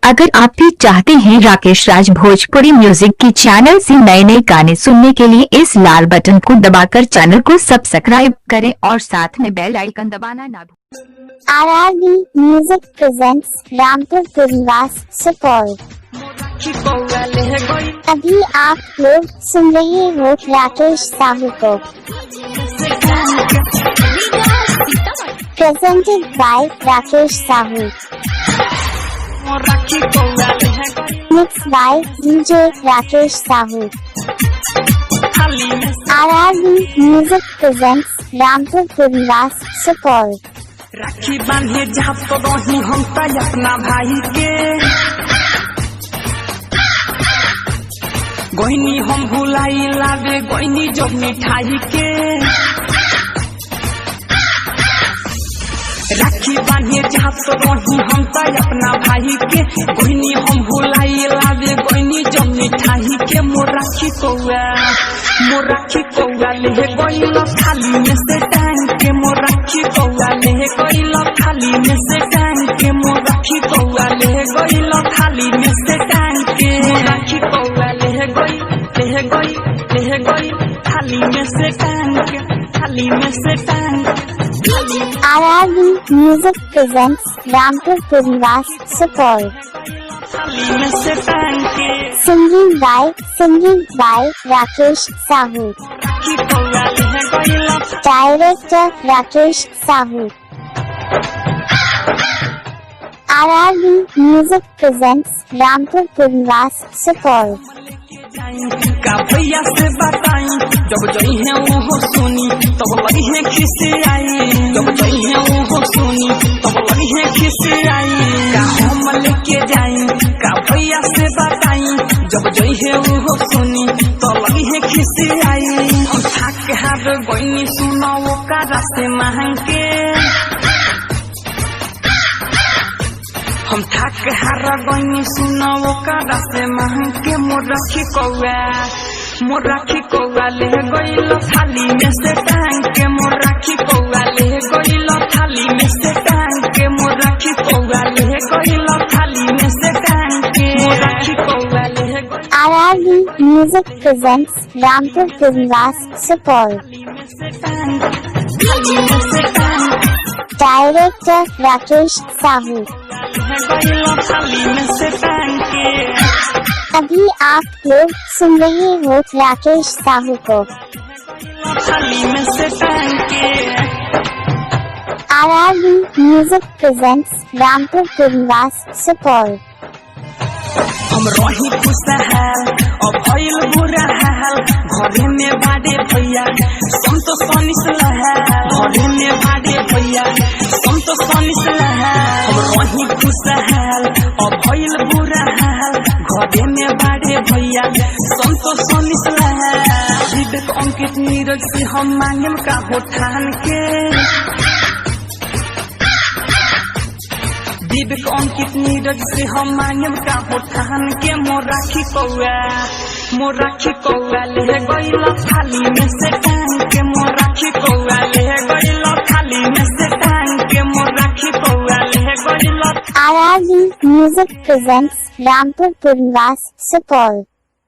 अगर आप भी चाहते हैं राकेश राज भोजपुरी म्यूजिक की चैनल से नए नए गाने सुनने के लिए इस लाल बटन को दबाकर चैनल को सब्सक्राइब करें और साथ में बेल आइकन दबाना ना भूलें। RRB music presents Rampur Puriwas Supaul. अभी आप लोग सुन रहे हो राकेश साहू को। Presented by Rakesh Sahu. Mix by DJ Rakesh Sahu. RRB music presents Rampur Puriwas Supaul. राखी बांधे जहाँ तो रही हम अपना भाई के गोइनी हम भुलाई लावे गोइनी जो मिठाई के। राखी बांधे जहाँ तो रही हम अपना भाई के गोइनी हम भुलाई लावे गोइनी जो मिठाई के। मोर राखी कौआ ले गोइल थाली में से टांग के। मोर राखी कौआ ले गोइल थाली में से टांग के। मोर राखी कौआ ले गोइल थाली में से टांग के। मोर राखी कौआ ले गोइल थाली में से टांग के। थाली में से टांग के। RRB music presents Rampur Puriwas Supaul. थाली में से टांग के। Singing by Rakesh Sahu. राखी कौआ ले गोइल director Rakesh Sahu. RRB music presents Rampur Puriwas Supaul. का भैया से बताई जब जई है वो सुनी तब लगी है खिसे आई। जब जई है वो सुनी तब लगी है खिसे आई। का हम लेके जाई का भैया से बताई जब जई है वो सुनी तो लगी है खिसे आई। हम थक हार गोइनी सुना वो का रास्ते महंग के। हम थक हार गोइनी सुना वो का रास्ते महंग के। मोर राखी कौआ ले गोइल थाली में से टांग के। मोर राखी कौआ ले गोइल थाली में से टांग के। मोर राखी कौआ ले गोइल थाली में से टांग के। मोर राखी कौआ ले RRB music presents Rampur Puriwas Supaul. थाली में से टांग डायरेक्टर राकेश साहू। थाली में से टांग के। अभी आप लोग सुन रहे हो राकेश साहू को। थाली में से टांग के। RRB music presents Rampur Puriwas Supaul. हम रही खुशहाल और भइल बुरा हाल घरे में बाडे भैया संतो सनिस लहाल। घरे में बाडे भैया संतो सनिस लहाल। हम रही खुशहाल और भइल बुरा हाल घरे में बाडे भैया संतो सनिस लहाल। विवेक अंकित नीरज से हम मांगम का होठान के। विवेक अंकित नीरज से हम मांगम का होठान के। मोर राखी कौआ ले गोइल थाली में से टांग के। मोर राखी कौआ ले गोइल थाली में से टांग के। मोर राखी कौआ ले गोइल। RRB music presents Rampur Puriwas Supaul.